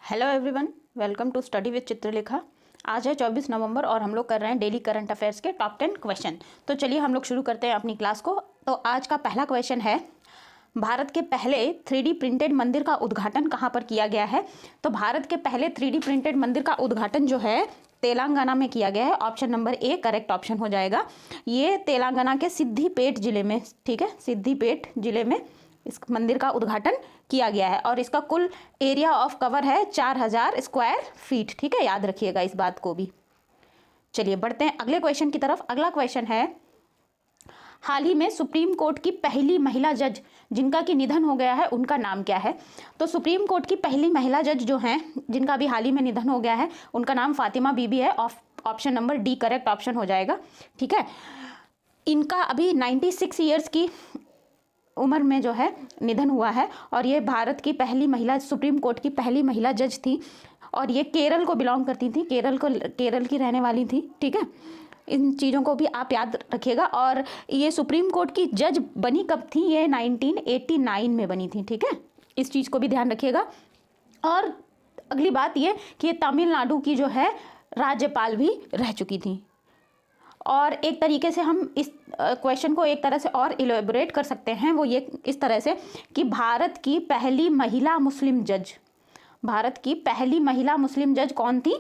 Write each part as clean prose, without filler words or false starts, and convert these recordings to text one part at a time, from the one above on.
Hello everyone, welcome to study with Chitralekha. आज है 24 नवंबर और हम लोग कर रहे हैं डेली करंट अफेयर्स के टॉप 10 क्वेश्चन। तो चलिए हम लोग शुरू करते हैं अपनी क्लास को। तो आज का पहला क्वेश्चन है, भारत के पहले 3D प्रिंटेड मंदिर का उद्घाटन कहाँ पर किया गया है? तो भारत के पहले 3D प्रिंटेड मंदिर का उद्घाटन जो है तेलंगाना में किया गया है। Option number A correct option हो जाएगा। ये तेलंगाना के सिद्दीपेट जिले में, ठीक है, सिद्दीपेट जिले में इस मंदिर का उद्घाटन किया गया है और इसका कुल एरिया ऑफ कवर है 4000 स्क्वायर फीट। ठीक है, याद रखिएगा इस बात को भी। चलिए बढ़ते हैं अगले क्वेश्चन की तरफ। अगला क्वेश्चन है, हाल ही में सुप्रीम कोर्ट की पहली महिला जज जिनका कि निधन हो गया है उनका नाम क्या है? तो सुप्रीम कोर्ट की पहली महिला जज जो हैं जिनका भी हाल ही में निधन हो गया है उनका नाम फातिमा बीबी है। Option number D correct option हो जाएगा। ठीक है, इनका अभी 96 ईयर्स की उम्र में जो है निधन हुआ है और ये भारत की पहली महिला, सुप्रीम कोर्ट की पहली महिला जज थी और ये केरल को बिलोंग करती थी, केरल की रहने वाली थी। ठीक है, इन चीज़ों को भी आप याद रखिएगा। और ये सुप्रीम कोर्ट की जज बनी कब थी? ये 1989 में बनी थी। ठीक है, इस चीज़ को भी ध्यान रखिएगा। और अगली बात ये कि ये तमिलनाडु की जो है राज्यपाल भी रह चुकी थी। और एक तरीके से हम इस क्वेश्चन को एक तरह से और इलेबोरेट कर सकते हैं, वो ये इस तरह से कि भारत की पहली महिला मुस्लिम जज, भारत की पहली महिला मुस्लिम जज कौन थी?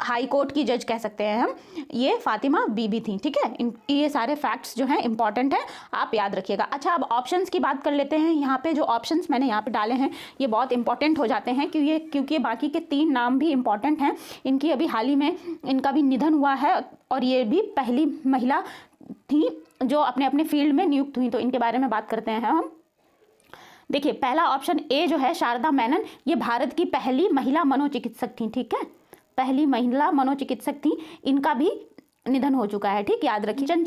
हाई कोर्ट की जज कह सकते हैं हम, ये फातिमा बीबी थी। ठीक है, ये सारे फैक्ट्स जो हैं इंपॉर्टेंट हैं, आप याद रखिएगा। अच्छा, अब ऑप्शंस की बात कर लेते हैं। यहाँ पे जो ऑप्शंस मैंने यहाँ पे डाले हैं ये बहुत इंपॉर्टेंट हो जाते हैं क्योंकि बाकी के 3 नाम भी इंपॉर्टेंट हैं। इनकी अभी हाल ही में इनका भी निधन हुआ है और ये भी पहली महिला थी जो अपने अपने फील्ड में नियुक्त हुई। तो इनके बारे में बात करते हैं हम। देखिए, पहला ऑप्शन ए जो है शारदा मेनन, ये भारत की पहली महिला मनोचिकित्सक थी। ठीक है, पहली महिला मनोचिकित्सक थी, इनका भी निधन हो चुका है। ठीक, याद रखिए। कंचन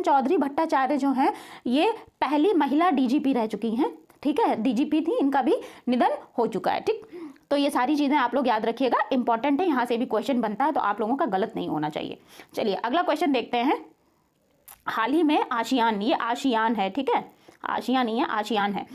चौधरी भट्टाचार्य जो हैं ये पहली महिला डीजीपी रह चुकी हैं। ठीक है, डीजीपी थी, इनका भी निधन हो चुका है। ठीक, तो ये सारी चीज़ें आप लोग याद रखिएगा, इंपॉर्टेंट है, यहाँ से भी क्वेश्चन बनता है तो आप लोगों का गलत नहीं होना चाहिए। चलिए अगला क्वेश्चन देखते हैं। हाल ही में आशियान, ये आशियान है, ठीक है, आशियान नहीं है, आशियान है।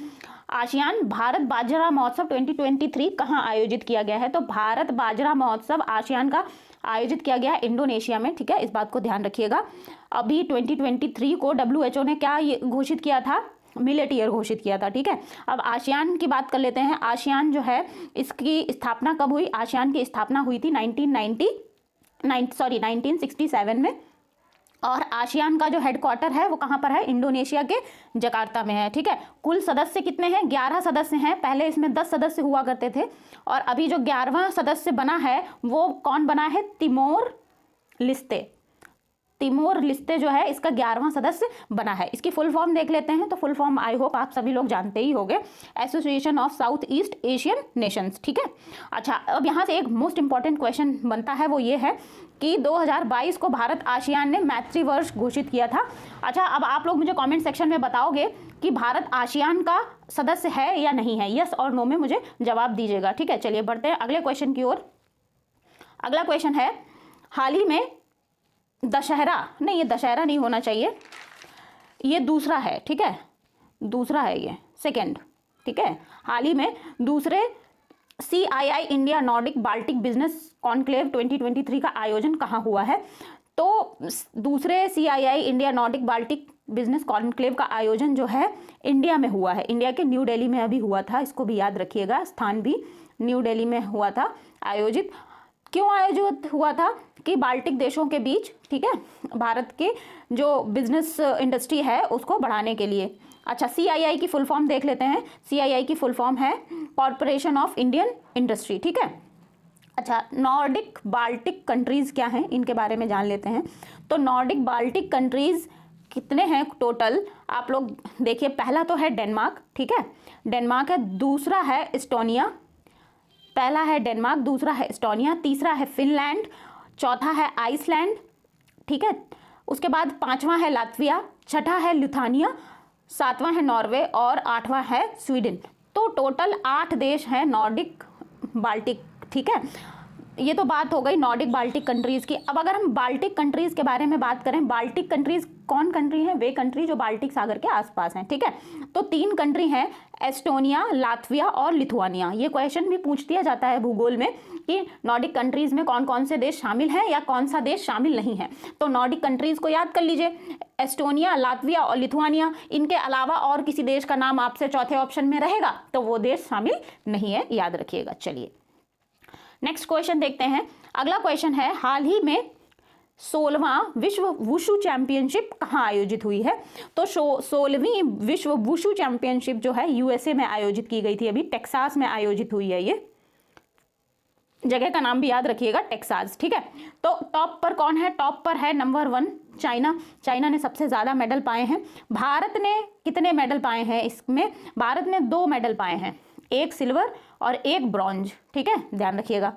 आशियान भारत बाजरा महोत्सव 2023 कहाँ आयोजित किया गया है? तो भारत बाजरा महोत्सव आशियान का आयोजित किया गया है इंडोनेशिया में। ठीक है, इस बात को ध्यान रखिएगा। अभी 2023 को WHO ने क्या घोषित किया था? मिलेट ईयर घोषित किया था। ठीक है, अब आशियान की बात कर लेते हैं। आशियान जो है इसकी स्थापना कब हुई? आशियान की स्थापना हुई थी 1967 में और आशियान का जो हेडक्वार्टर है वो कहाँ पर है? इंडोनेशिया के जकार्ता में है। ठीक है, कुल सदस्य कितने हैं? 11 सदस्य हैं। पहले इसमें 10 सदस्य हुआ करते थे और अभी जो 11वां सदस्य बना है वो कौन बना है? तिमोर लिस्ते जो है इसका 11वां सदस्य बना है। इसकी फुल फॉर्म देख लेते हैं। तो फुल फॉर्म आई होप आप सभी लोग जानते ही होंगे, association of south east Asian Nations. ठीक है, अच्छा, अब यहाँ से एक मोस्ट इंपॉर्टेंट क्वेश्चन बनता है, वो ये है कि 2022 को भारत आशियान ने मैत्री वर्ष घोषित किया था। अच्छा, अब आप लोग मुझे कमेंट सेक्शन में बताओगे कि भारत आशियान का सदस्य है या नहीं है। यस और नो में मुझे जवाब दीजिएगा। ठीक है, चलिए बढ़ते हैं अगले क्वेश्चन की ओर। अगला क्वेश्चन है, हाल ही में दशहरा, नहीं ये दशहरा नहीं होना चाहिए, ये दूसरा है। ठीक है, दूसरा है, ये सेकेंड। ठीक है, हाल ही में दूसरे CII India Nordic Baltic business conclave 2023 का आयोजन कहाँ हुआ है? तो दूसरे CII India Nordic Baltic business conclave का आयोजन जो है इंडिया में हुआ है। इंडिया के न्यू दिल्ली में अभी हुआ था, इसको भी याद रखिएगा, स्थान भी न्यू दिल्ली में हुआ था आयोजित। क्यों आयोजित हुआ था? कि बाल्टिक देशों के बीच, ठीक है, भारत के जो बिजनेस इंडस्ट्री है उसको बढ़ाने के लिए। अच्छा, CII की फुल फॉर्म देख लेते हैं। CII की फुल फॉर्म है कॉर्पोरेशन ऑफ इंडियन इंडस्ट्री। ठीक है, अच्छा, नॉर्डिक बाल्टिक कंट्रीज़ क्या हैं इनके बारे में जान लेते हैं। तो नॉर्डिक बाल्टिक कंट्रीज़ कितने हैं टोटल? आप लोग देखिए, पहला तो है डेनमार्क। ठीक है, डेनमार्क है, दूसरा है एस्टोनिया, पहला है डेनमार्क, दूसरा है एस्टोनिया, तीसरा है फिनलैंड, चौथा है आइसलैंड। ठीक है, उसके बाद 5वां है लात्विया, छठा है लिथुआनिया, 7वां है नॉर्वे और 8वां है स्वीडन। तो टोटल 8 देश हैं नॉर्डिक बाल्टिक। ठीक है, ये तो बात हो गई नॉर्डिक बाल्टिक कंट्रीज़ की। अब अगर हम बाल्टिक कंट्रीज़ के बारे में बात करें, बाल्टिक कंट्रीज़ कौन कंट्री है? वे कंट्री जो बाल्टिक सागर के आसपास हैं, ठीक है। तो 3 कंट्री हैं, एस्टोनिया, लातविया और लिथुआनिया। ये क्वेश्चन भी पूछ दिया जाता है भूगोल में कि नॉर्डिक कंट्रीज में कौन कौन से देश शामिल हैं या कौन सा देश शामिल नहीं है। तो नॉर्डिक कंट्रीज को याद कर लीजिए, एस्टोनिया, लातविया और लिथुआनिया। इनके अलावा और किसी देश का नाम आपसे चौथे ऑप्शन में रहेगा तो वो देश शामिल नहीं है, याद रखिएगा। चलिए नेक्स्ट क्वेश्चन देखते हैं। अगला क्वेश्चन है, हाल ही में 16वां विश्व वुशु चैंपियनशिप कहाँ आयोजित हुई है? तो 16वीं विश्व वुशु चैंपियनशिप जो है यूएसए में आयोजित की गई थी, अभी टेक्सास में आयोजित हुई है। ये जगह का नाम भी याद रखिएगा, टेक्सास, ठीक है। तो टॉप पर कौन है? टॉप पर है नंबर 1 चाइना। चाइना ने सबसे ज़्यादा मेडल पाए हैं। भारत ने कितने मेडल पाए हैं इसमें? भारत ने 2 मेडल पाए हैं, 1 सिल्वर और 1 ब्रॉन्ज, ठीक है, ध्यान रखिएगा।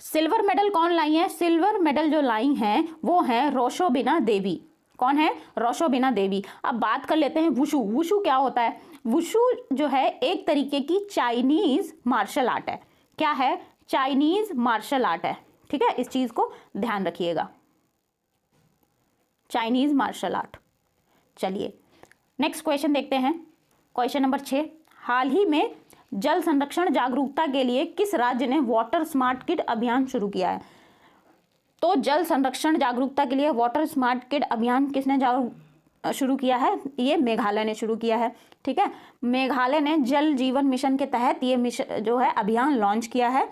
सिल्वर मेडल कौन लाई है? सिल्वर मेडल जो लाई हैं वो हैं रोशोबिना देवी। कौन है? रोशोबिना देवी। अब बात कर लेते हैं वुशु। वुशु क्या होता है? वुशु जो है एक तरीके की चाइनीज मार्शल आर्ट है। क्या है? चाइनीज मार्शल आर्ट है, ठीक है, इस चीज को ध्यान रखिएगा, चाइनीज मार्शल आर्ट। चलिए नेक्स्ट क्वेश्चन देखते हैं, क्वेश्चन नंबर 6। हाल ही में जल संरक्षण जागरूकता के लिए किस राज्य ने वाटर स्मार्ट किड अभियान शुरू किया है? तो जल संरक्षण जागरूकता के लिए वाटर स्मार्ट किड अभियान किसने शुरू किया है? ये मेघालय ने शुरू किया है, ठीक है। मेघालय ने जल जीवन मिशन के तहत ये मिशन जो है अभियान लॉन्च किया है।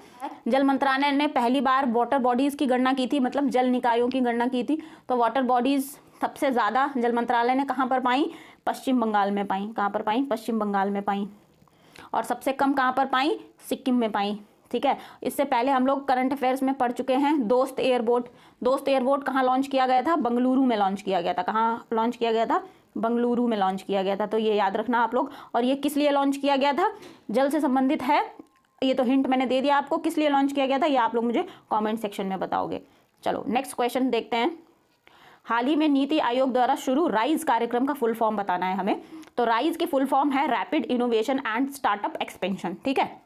जल मंत्रालय ने पहली बार वाटर बॉडीज की गणना की थी, मतलब जल निकायों की गणना की थी। तो वाटर बॉडीज सबसे ज़्यादा जल मंत्रालय ने कहाँ पर पाई? पश्चिम बंगाल में पाई। कहाँ पर पाई? पश्चिम बंगाल में पाई। और सबसे कम कहाँ पर पाई? सिक्किम में पाई, ठीक है। इससे पहले हम लोग करंट अफेयर्स में पढ़ चुके हैं दोस्त एयरबोट। दोस्त एयरबोट कहाँ लॉन्च किया गया था? बंगलुरु में लॉन्च किया गया था। कहाँ लॉन्च किया गया था? बंगलुरु में लॉन्च किया गया था। तो ये याद रखना आप लोग। और ये किस लिए लॉन्च किया गया था? जल से संबंधित है। ये तो हिंट मैंने दे दिया आपको, किस लिए लॉन्च किया गया था ये आप लोग मुझे कॉमेंट सेक्शन में बताओगे। चलो नेक्स्ट क्वेश्चन देखते हैं। हाल ही में नीति आयोग द्वारा शुरू राइज कार्यक्रम का फुल फॉर्म बताना है हमें। तो राइज की फुल फॉर्म है rapid innovation and startup expansion, ठीक है।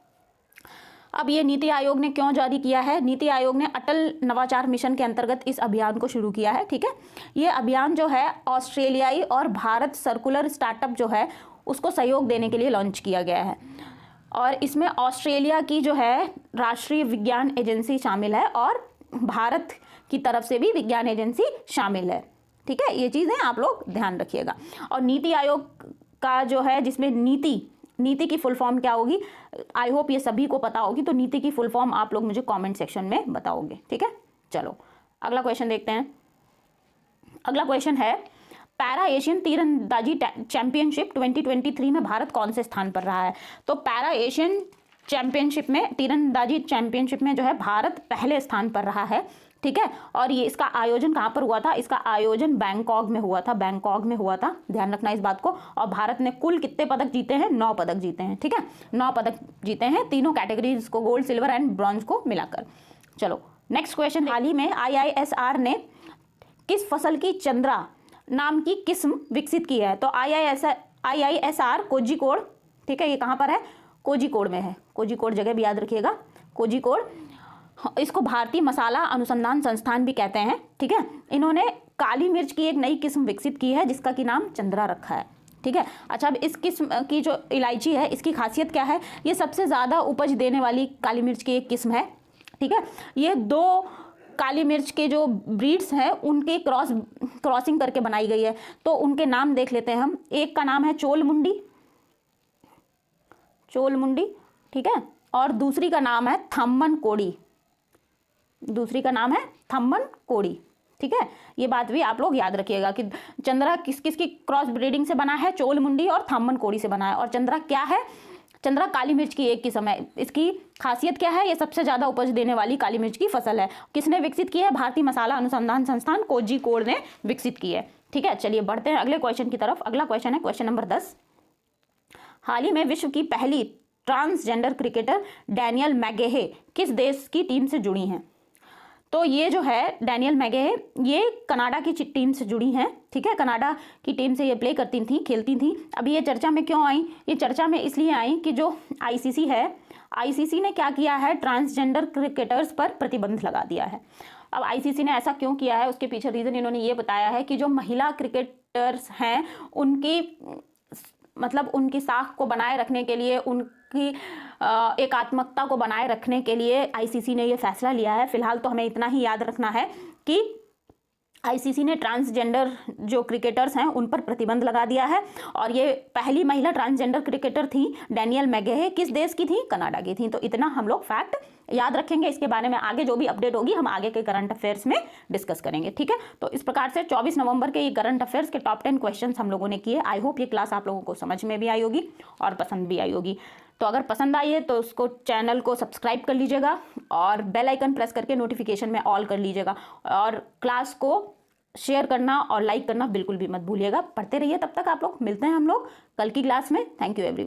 अब ये नीति आयोग ने क्यों जारी किया है? नीति आयोग ने अटल नवाचार मिशन के अंतर्गत इस अभियान को शुरू किया है, ठीक है। ये अभियान जो है ऑस्ट्रेलियाई और भारत सर्कुलर स्टार्टअप जो है उसको सहयोग देने के लिए लॉन्च किया गया है। और इसमें ऑस्ट्रेलिया की जो है राष्ट्रीय विज्ञान एजेंसी शामिल है और भारत की तरफ से भी विज्ञान एजेंसी शामिल है, ठीक है। ये चीज़ें आप लोग ध्यान रखिएगा। और नीति आयोग का जो है जिसमें नीति की फुल फॉर्म क्या होगी? आई होप ये सभी को पता होगी। तो नीति की फुल फॉर्म आप लोग मुझे कमेंट सेक्शन में बताओगे, ठीक है। चलो अगला क्वेश्चन देखते हैं। अगला क्वेश्चन है, पैरा एशियन तीरंदाजी चैंपियनशिप 2023 में भारत कौन से स्थान पर रहा है? तो पैरा एशियन चैंपियनशिप में, तीरंदाजी चैंपियनशिप में जो है भारत पहले स्थान पर रहा है, ठीक है। और ये इसका आयोजन कहाँ पर हुआ था? इसका आयोजन बैंकॉक में हुआ था। बैंकॉक में हुआ था, ध्यान रखना इस बात को। और भारत ने कुल कितने पदक जीते हैं? 9 पदक जीते हैं, ठीक है। 9 पदक जीते हैं, तीनों कैटेगरीज को, गोल्ड, सिल्वर एंड ब्रॉन्ज को मिलाकर। चलो नेक्स्ट क्वेश्चन। हाल ही में IISR ने किस फसल की चंद्रा नाम की किस्म विकसित की है? तो IISR कोझिकोड, ठीक है। ये कहाँ पर है? कोझिकोड में है। कोझिकोड जगह भी याद रखिएगा, कोझिकोड। इसको भारतीय मसाला अनुसंधान संस्थान भी कहते हैं, ठीक है। इन्होंने काली मिर्च की एक नई किस्म विकसित की है जिसका कि नाम चंद्रा रखा है, ठीक है। अच्छा, अब इस किस्म की जो इलायची है इसकी खासियत क्या है? ये सबसे ज़्यादा उपज देने वाली काली मिर्च की एक किस्म है, ठीक है। ये 2 काली मिर्च के जो ब्रीड्स हैं उनके क्रॉसिंग करके बनाई गई है। तो उनके नाम देख लेते हैं हम। एक का नाम है चोलमुंडी, ठीक है। और दूसरी का नाम है थम्मन कोड़ी, ठीक है। ये बात भी आप लोग याद रखिएगा कि चंद्रा किस किस की क्रॉस ब्रीडिंग से बना है? चोलमुंडी और थम्मन कोड़ी से बना है। और चंद्रा क्या है? चंद्रा काली मिर्च की एक किस्म है। इसकी खासियत क्या है? ये सबसे ज़्यादा उपज देने वाली काली मिर्च की फसल है। किसने विकसित की है? भारतीय मसाला अनुसंधान संस्थान कोझिकोड ने विकसित की है, ठीक है। चलिए बढ़ते हैं अगले क्वेश्चन की तरफ। अगला क्वेश्चन है क्वेश्चन नंबर 10। हाल ही में विश्व की पहली ट्रांसजेंडर क्रिकेटर डैनियल मैगेहे किस देश की टीम से जुड़ी हैं? तो ये जो है डैनियल मैगेहे, ये कनाडा की टीम से जुड़ी हैं, ठीक है। कनाडा की टीम से ये प्ले करती थी, खेलती थी। अभी ये चर्चा में क्यों आई? ये चर्चा में इसलिए आई कि जो ICC है, ICC ने क्या किया है? ट्रांसजेंडर क्रिकेटर्स पर प्रतिबंध लगा दिया है। अब आईसीसी ने ऐसा क्यों किया है, उसके पीछे रीज़न इन्होंने ये बताया है कि जो महिला क्रिकेटर्स हैं उनकी मतलब उनकी साख को बनाए रखने के लिए, उनकी एकात्मकता को बनाए रखने के लिए आईसीसी ने ये फैसला लिया है। फिलहाल तो हमें इतना ही याद रखना है कि आईसीसी ने ट्रांसजेंडर जो क्रिकेटर्स हैं उन पर प्रतिबंध लगा दिया है, और ये पहली महिला ट्रांसजेंडर क्रिकेटर थी डैनियल मैगहे, किस देश की थी, कनाडा की थी। तो इतना हम लोग फैक्ट याद रखेंगे, इसके बारे में आगे जो भी अपडेट होगी हम आगे के करंट अफेयर्स में डिस्कस करेंगे, ठीक है। तो इस प्रकार से 24 नवंबर के ये करंट अफेयर्स के टॉप 10 क्वेश्चन हम लोगों ने किए। आई होप ये क्लास आप लोगों को समझ में भी आई होगी और पसंद भी आई होगी। तो अगर पसंद आई है तो उसको चैनल को सब्सक्राइब कर लीजिएगा और बेल आइकन प्रेस करके नोटिफिकेशन में ऑल कर लीजिएगा, और क्लास को शेयर करना और लाइक करना बिल्कुल भी मत भूलिएगा। पढ़ते रहिए, तब तक आप लोग, मिलते हैं हम लोग कल की क्लास में। Thank you everyone.